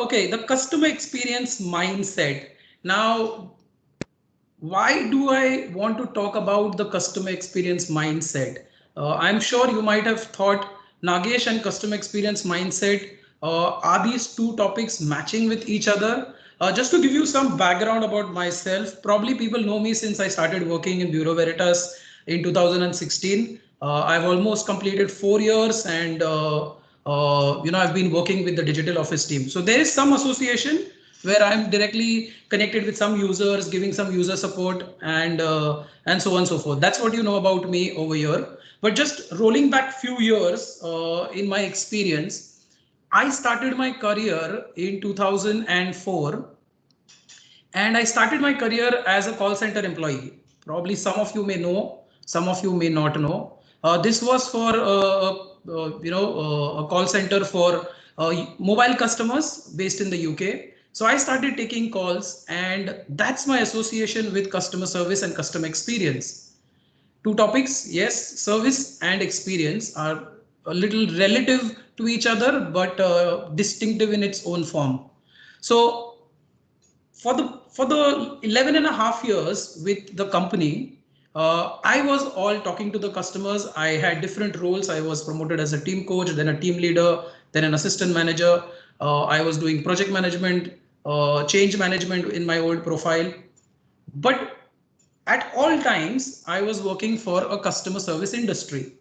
Okay, the customer experience mindset. Now, why do I want to talk about the customer experience mindset? I'm sure you might have thought Nagesh and customer experience mindset, are these two topics matching with each other? Just to give you some background about myself, probably people know me since I started working in Bureau Veritas in 2016. I've almost completed 4 years, and I've been working with the digital office team. So there is some association where I'm directly connected with some users, giving some user support, and so on and so forth. That's what you know about me over here. But just rolling back few years in my experience, I started my career in 2004, and I started my career as a call center employee. Probably some of you may know, some of you may not know. This was for a call center for mobile customers based in the UK. So I started taking calls, and that's my association with customer service and customer experience. Two topics, yes, service and experience are a little relative to each other, but distinctive in its own form. So for the 11 and a half years with the company, I was all talking to the customers. I had different roles. I was promoted as a team coach, then a team leader, then an assistant manager. I was doing project management, change management in my old profile. But at all times, I was working for a customer service industry.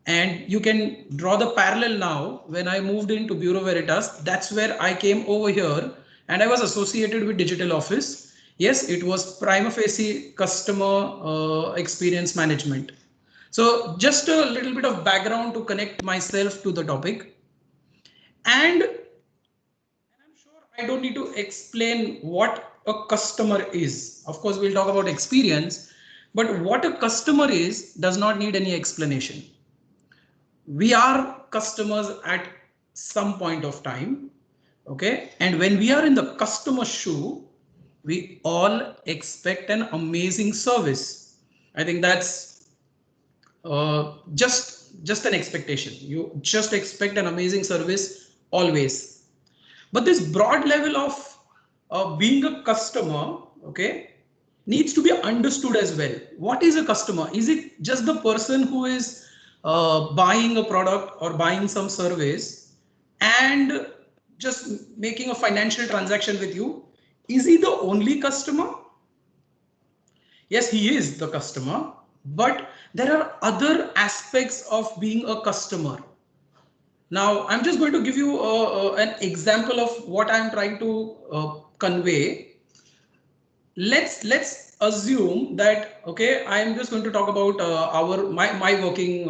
And you can draw the parallel now. When I moved into Bureau Veritas, that's where I came over here, and I was associated with digital office. Yes, it was prima facie customer experience management. So just a little bit of background to connect myself to the topic. And I'm sure I don't need to explain what a customer is. Of course, we'll talk about experience, but what a customer is does not need any explanation. We are customers at some point of time. Okay, and when we are in the customer shoe, we all expect an amazing service. I think that's just an expectation. You just expect an amazing service always. But this broad level of being a customer, okay, needs to be understood as well. What is a customer? Is it just the person who is buying a product or buying some service and just making a financial transaction with you? Is he the only customer? Yes, he is the customer, but there are other aspects of being a customer. Now, I'm just going to give you an example of what I'm trying to convey. Let's assume that, okay, I'm just going to talk about my working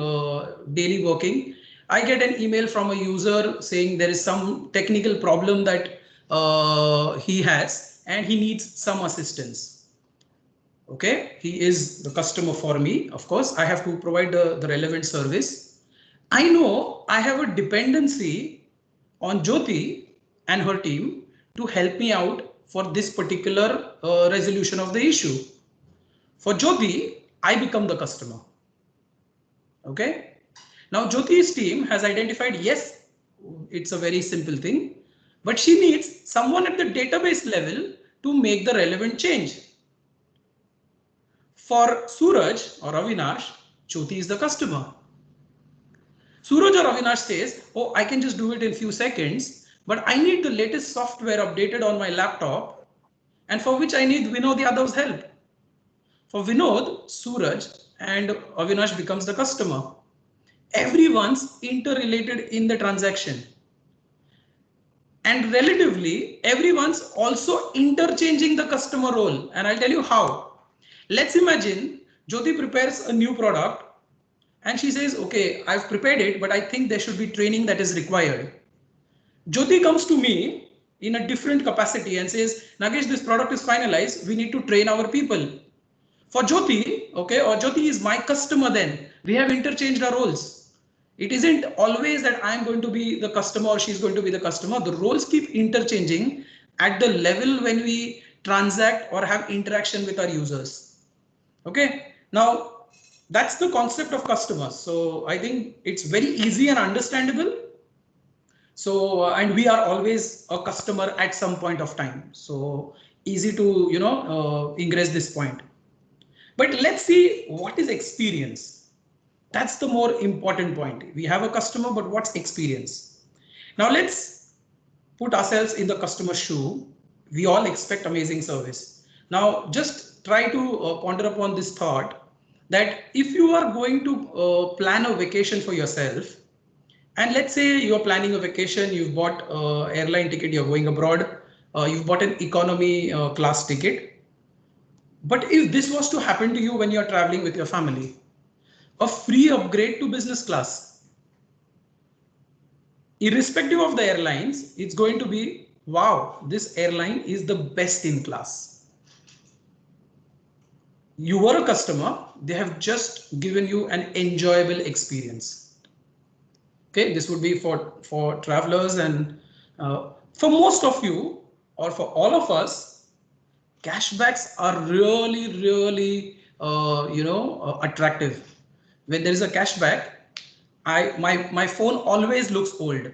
daily working. I get an email from a user saying there is some technical problem that he has and he needs some assistance. Okay, he is the customer for me. Of course, I have to provide the relevant service. I know I have a dependency on Jyoti and her team to help me out for this particular resolution of the issue. For Jyoti, I become the customer. Okay. Now Jyoti's team has identified, yes, it's a very simple thing, but she needs someone at the database level to make the relevant change. For Suraj or Avinash, Jyoti is the customer. Suraj or Avinash says, oh, I can just do it in few seconds, but I need the latest software updated on my laptop, and for which I need Vinod Yadav's help. For Vinod, Suraj and Avinash becomes the customer. Everyone's interrelated in the transaction. And relatively, everyone's also interchanging the customer role. And I'll tell you how. Let's imagine Jyoti prepares a new product and she says, okay, I've prepared it, but I think there should be training that is required. Jyoti comes to me in a different capacity and says, Nagesh, this product is finalized. We need to train our people. For Jyoti, okay, or Jyoti is my customer then. We have interchanged our roles. It isn't always that I'm going to be the customer or she's going to be the customer. The roles keep interchanging at the level when we transact or have interaction with our users. Okay, now that's the concept of customers. So I think it's very easy and understandable. So and we are always a customer at some point of time. So easy to ingress this point. But let's see what is experience. That's the more important point. We have a customer, but what's experience? Now let's put ourselves in the customer's shoe. We all expect amazing service. Now just try to ponder upon this thought that if you are going to plan a vacation for yourself, and let's say you're planning a vacation, you've bought airline ticket, you're going abroad, you've bought an economy class ticket. But if this was to happen to you when you're traveling with your family, a free upgrade to business class, irrespective of the airlines, it's going to be, wow, this airline is the best in class. You were a customer, they have just given you an enjoyable experience. Okay, this would be for travelers, and for most of you or for all of us, cashbacks are really attractive. When there is a cashback, my phone always looks old.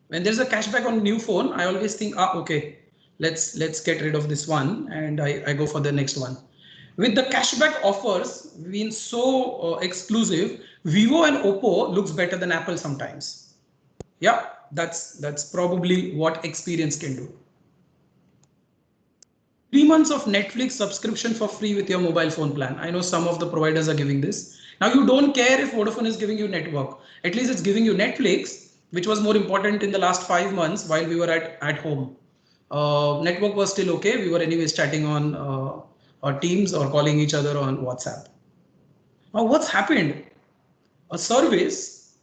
When there's a cashback on new phone, I always think, okay, let's get rid of this one, and I go for the next one. With the cashback offers being so exclusive, Vivo and Oppo looks better than Apple sometimes. Yeah, that's probably what experience can do. 3 months of Netflix subscription for free with your mobile phone plan. I know some of the providers are giving this. Now you don't care if Vodafone is giving you network. At least it's giving you Netflix, which was more important in the last 5 months while we were at home. Network was still okay. We were anyways chatting on our Teams or calling each other on WhatsApp. Now what's happened? A service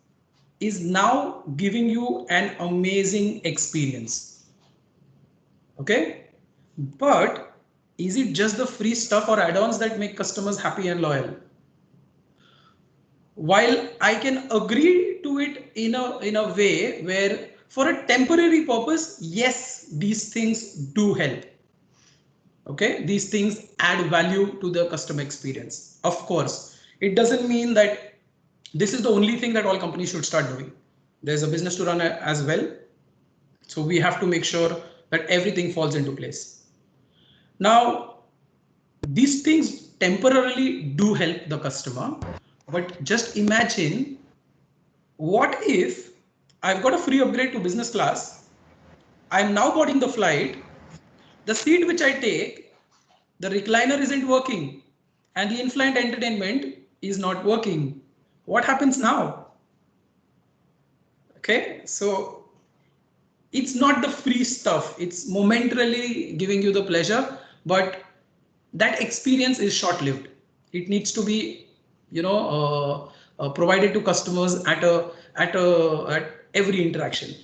is now giving you an amazing experience. Okay? But is it just the free stuff or add-ons that make customers happy and loyal? While I can agree to it in a way where for a temporary purpose, yes, these things do help. Okay, these things add value to the customer experience. Of course, it doesn't mean that this is the only thing that all companies should start doing. There's a business to run as well. So we have to make sure that everything falls into place. Now, these things temporarily do help the customer, but just imagine, what if I've got a free upgrade to business class, I'm now boarding the flight, the seat which I take, the recliner isn't working, and the in-flight entertainment is not working. What happens now? Okay, so it's not the free stuff. It's momentarily giving you the pleasure, but that experience is short-lived. It needs to be, provided to customers at every interaction.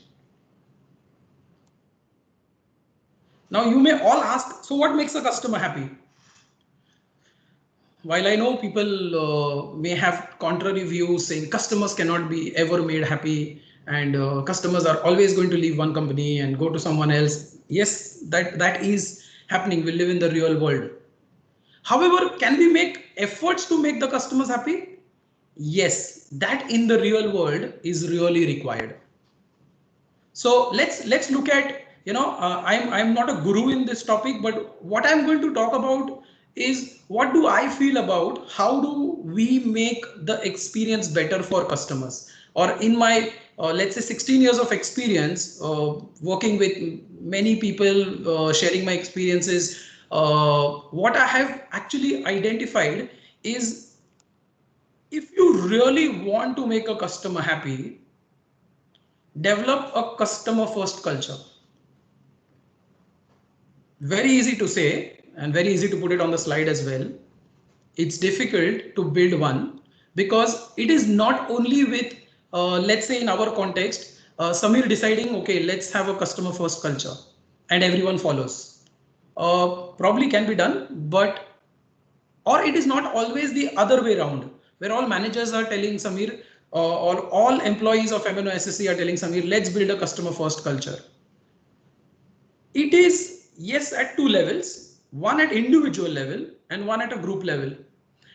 Now you may all ask, so what makes a customer happy? While I know people may have contrary views saying customers cannot be ever made happy, and customers are always going to leave one company and go to someone else. Yes, that is happening. We live in the real world. However, can we make efforts to make the customers happy? Yes, that in the real world is really required. So let's look at, I'm not a guru in this topic, but what I'm going to talk about is what do I feel about how do we make the experience better for customers, or in my let's say 16 years of experience working with many people, sharing my experiences, what I have actually identified is, if you really want to make a customer happy, develop a customer first culture. Very easy to say and very easy to put it on the slide as well. It's difficult to build one because it is not only with, let's say in our context, Samir deciding, okay, let's have a customer first culture and everyone follows. Probably can be done, but or it is not always the other way around, where all managers are telling Samir, or all employees of MNOSSC are telling Samir, let's build a customer first culture. It is, yes, at two levels, one at individual level and one at a group level.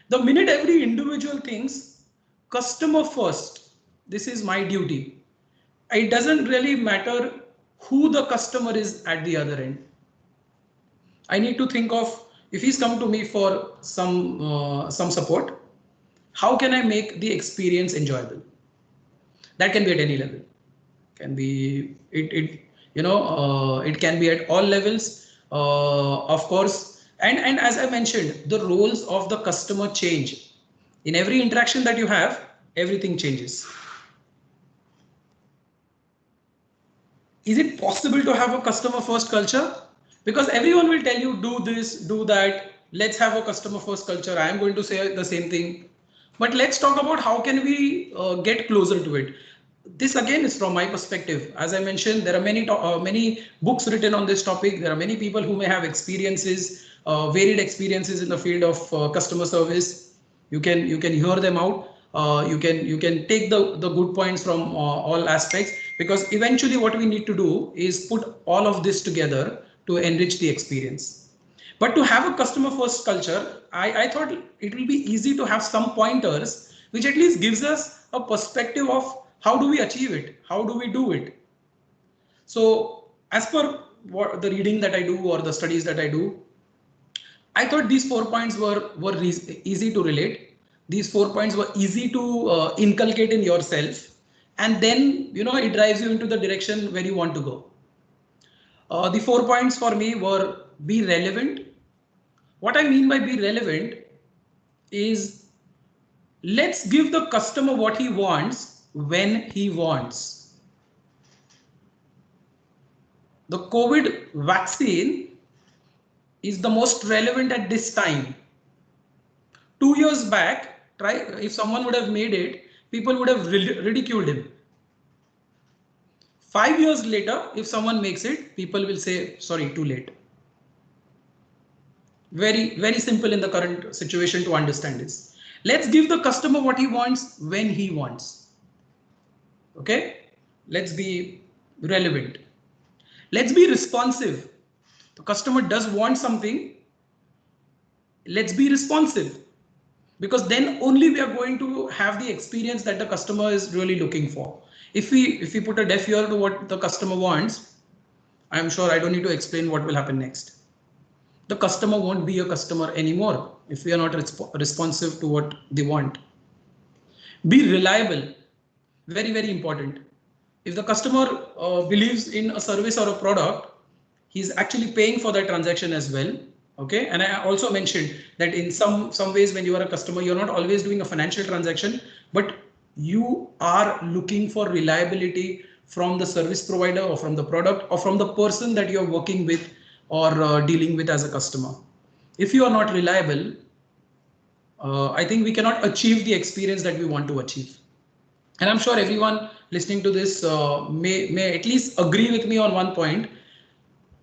The minute every individual thinks customer first, this is my duty, it doesn't really matter who the customer is at the other end. I need to think of, if he's come to me for some support, how can I make the experience enjoyable? That can be at any level. Can be it can be at all levels, of course. And as I mentioned, the roles of the customer change. In every interaction that you have, everything changes. Is it possible to have a customer first culture? Because everyone will tell you, do this, do that, let's have a customer first culture. I am going to say the same thing, but let's talk about how can we get closer to it. This again is from my perspective. As I mentioned, there are many books written on this topic. There are many people who may have experiences, varied experiences in the field of customer service. You can hear them out. You can take the good points from all aspects, because eventually what we need to do is put all of this together to enrich the experience. But to have a customer first culture, I thought it will be easy to have some pointers which at least gives us a perspective of how do we achieve it, how do we do it. So as per what the reading that I do or the studies that I do, I thought these 4 points were easy to relate. These 4 points were easy to inculcate in yourself, and then it drives you into the direction where you want to go. The 4 points for me were: be relevant. What I mean by be relevant is, let's give the customer what he wants when he wants. The COVID vaccine is the most relevant at this time. 2 years back, if someone would have made it, people would have ridiculed him. 5 years later, if someone makes it, people will say, sorry, too late. Very, very simple in the current situation to understand this. Let's give the customer what he wants when he wants. Okay? Let's be relevant. Let's be responsive. The customer does want something. Let's be responsive, because then only we are going to have the experience that the customer is really looking for. If we put a deaf ear to what the customer wants, I'm sure I don't need to explain what will happen next. The customer won't be a customer anymore if we are not responsive to what they want. Be reliable. Very, very important. If the customer believes in a service or a product, he's actually paying for that transaction as well. Okay. And I also mentioned that in some ways, when you are a customer, you're not always doing a financial transaction, but you are looking for reliability from the service provider or from the product or from the person that you're working with or dealing with as a customer. If you are not reliable, I think we cannot achieve the experience that we want to achieve. And I'm sure everyone listening to this may at least agree with me on one point.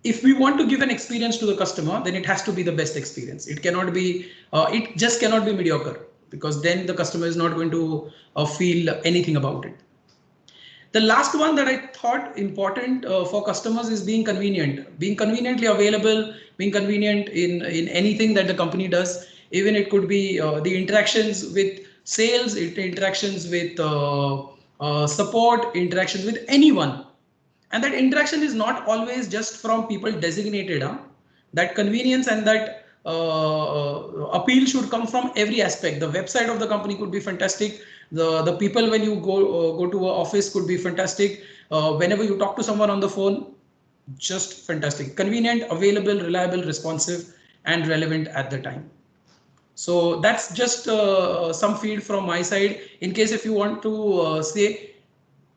If we want to give an experience to the customer, then it has to be the best experience. It cannot be, it just cannot be mediocre, because then the customer is not going to feel anything about it. The last one that I thought important for customers is being convenient, being conveniently available, being convenient in anything that the company does. Even it could be the interactions with sales, interactions with support, interactions with anyone. And that interaction is not always just from people designated. That convenience and that appeal should come from every aspect. The website of the company could be fantastic. The people when you go to an office could be fantastic. Whenever you talk to someone on the phone, just fantastic. Convenient, available, reliable, responsive, and relevant at the time. So that's just some feed from my side. In case if you want to say,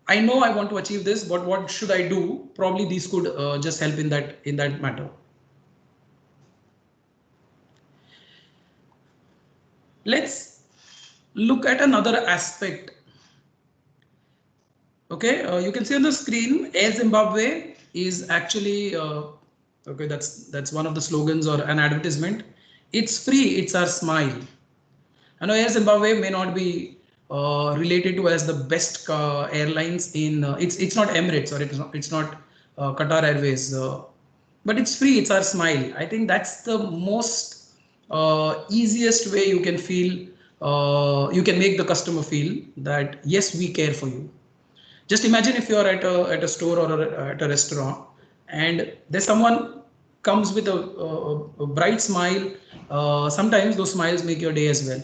I know I want to achieve this, but what should I do? Probably these could just help in that matter. Let's look at another aspect. Okay, you can see on the screen, Air Zimbabwe is actually okay. That's one of the slogans or an advertisement. It's free. It's our smile. I know Air Zimbabwe may not be related to as the best airlines in it's not Emirates or it's not Qatar Airways, but it's free. It's our smile. I think that's the most easiest way you can feel. You can make the customer feel that yes, we care for you. Just imagine if you are at a store or at a restaurant, and there's someone comes with a bright smile. Sometimes those smiles make your day as well.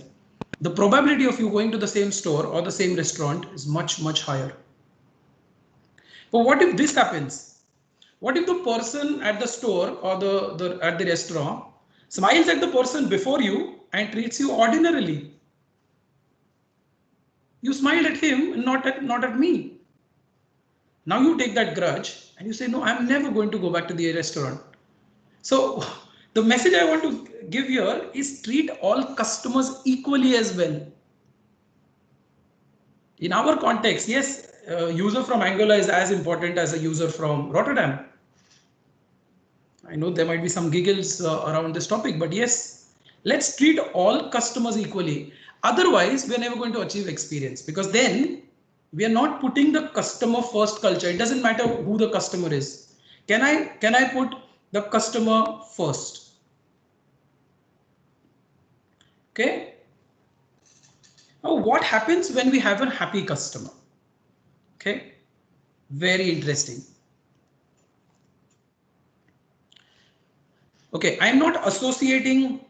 The probability of you going to the same store or the same restaurant is much higher. But what if this happens? What if the person at the store or the at the restaurant smiles at the person before you and treats you ordinarily? You smiled at him, not at me. Now you take that grudge and you say, no, I'm never going to go back to the restaurant. So the message I want to give here is treat all customers equally as well. In our context, yes, a user from Angola is as important as a user from Rotterdam. I know there might be some giggles around this topic, but yes, let's treat all customers equally. Otherwise, we're never going to achieve experience, because then we are not putting the customer first culture. It doesn't matter who the customer is. Can I put the customer first? Okay. Now, what happens when we have a happy customer? Okay, very interesting. Okay, I'm not associating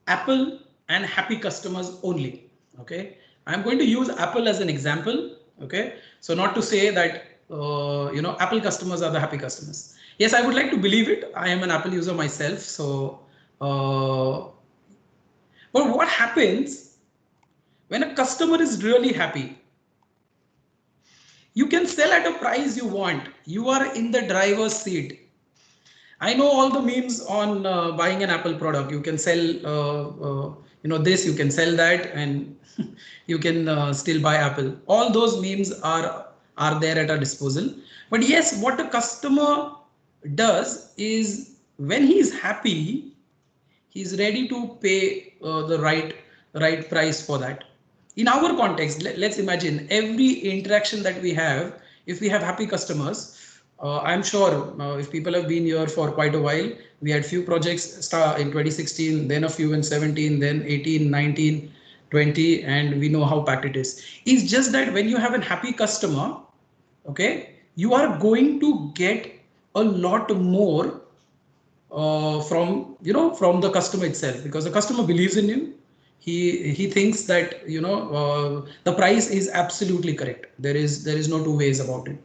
Apple and happy customers only. Okay, I'm going to use Apple as an example. Okay, so not to say that Apple customers are the happy customers. Yes, I would like to believe it. I am an Apple user myself. So, but what happens when a customer is really happy? You can sell at a price you want. You are in the driver's seat. I know all the memes on buying an Apple product. You can sell, this, you can sell that, and you can still buy Apple. All those memes are there at our disposal. But yes, what a customer does is when he is happy, he's ready to pay the right price for that. In our context, let's imagine every interaction that we have. If we have happy customers, I'm sure if people have been here for quite a while, we had few projects start in 2016, then a few in 17, then 18, 19, 20, and we know how packed it is. It's just that when you have a happy customer, okay, you are going to get a lot more from the customer itself, because the customer believes in you. He thinks that the price is absolutely correct. There is no two ways about it.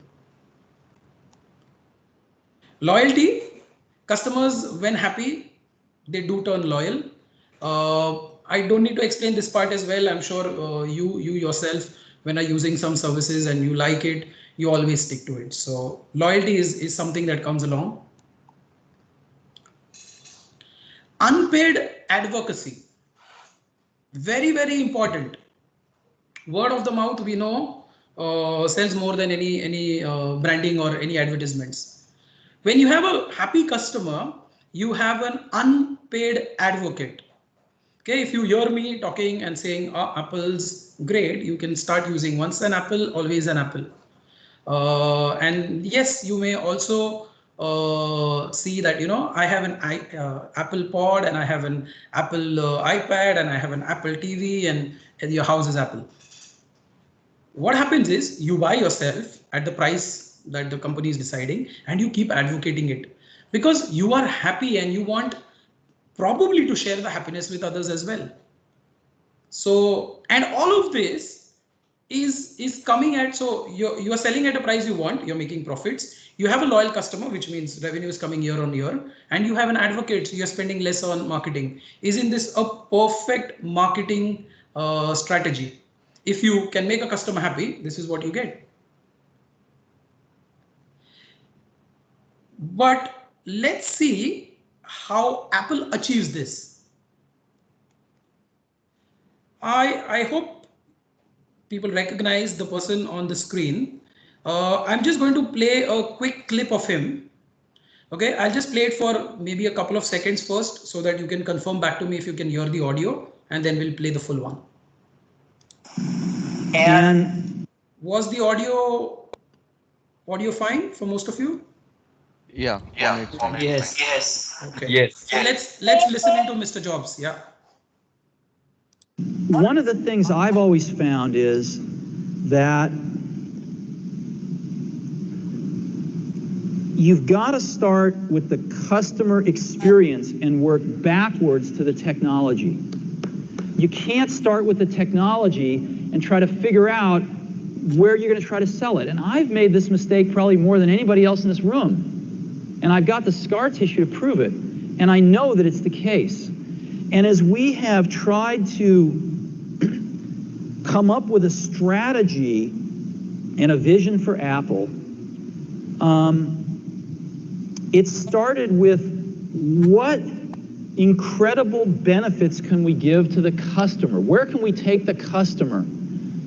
Loyalty, customers when happy, they do turn loyal. I don't need to explain this part as well. I'm sure you yourself, when are using some services and you like it, you always stick to it. So loyalty is something that comes along. Unpaid advocacy, very important. Word of the mouth, we know, sells more than any branding or any advertisements. When you have a happy customer, you have an unpaid advocate. Okay, if you hear me talking and saying, oh, Apple's great, you can start using once an Apple, always an Apple. And yes, you may also see that, I have an Apple Pod, and I have an Apple iPad, and I have an Apple TV, and your house is Apple. What happens is you buy yourself at the price that the company is deciding, and you keep advocating it because you are happy and you want probably to share the happiness with others as well. So, and all of this is coming at, so you are selling at a price you want, you're making profits, you have a loyal customer, which means revenue is coming year on year, and you have an advocate, so you're spending less on marketing. Isn't this a perfect marketing strategy? If you can make a customer happy, this is what you get. But let's see how Apple achieves this. I hope people recognize the person on the screen. I'm just going to play a quick clip of him. Okay, I'll just play it for maybe a couple of seconds first so that you can confirm back to me if you can hear the audio, and then we'll play the full one. And was the audio fine for most of you? Yeah. Yes. Okay. Yes. So let's listen into Mr. Jobs. Yeah. One of the things I've always found is that you've got to start with the customer experience and work backwards to the technology. You can't start with the technology and try to figure out where you're going to try to sell it. And I've made this mistake probably more than anybody else in this room. And I've got the scar tissue to prove it. And I know that it's the case. And as we have tried to come up with a strategy and a vision for Apple, it started with what incredible benefits can we give to the customer? Where can we take the customer?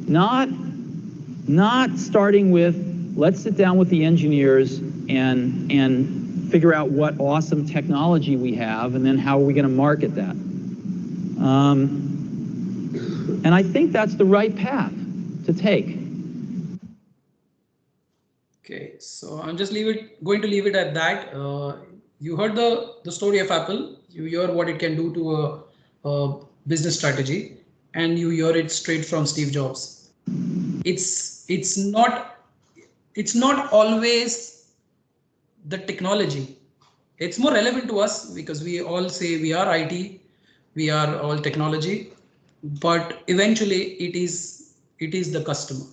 Not starting with, let's sit down with the engineers and figure out what awesome technology we have, and then how are we going to market that? And I think that's the right path to take. Okay, so I'm just going to leave it at that. You heard the story of Apple. You hear what it can do to a business strategy, and you hear it straight from Steve Jobs. It's not always the technology. It's more relevant to us because we all say we are IT, we are all technology, but eventually it is the customer.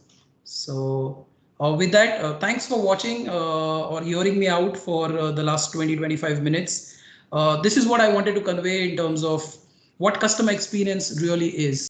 So with that, thanks for watching or hearing me out for the last 20-25 minutes. This is what I wanted to convey in terms of what customer experience really is.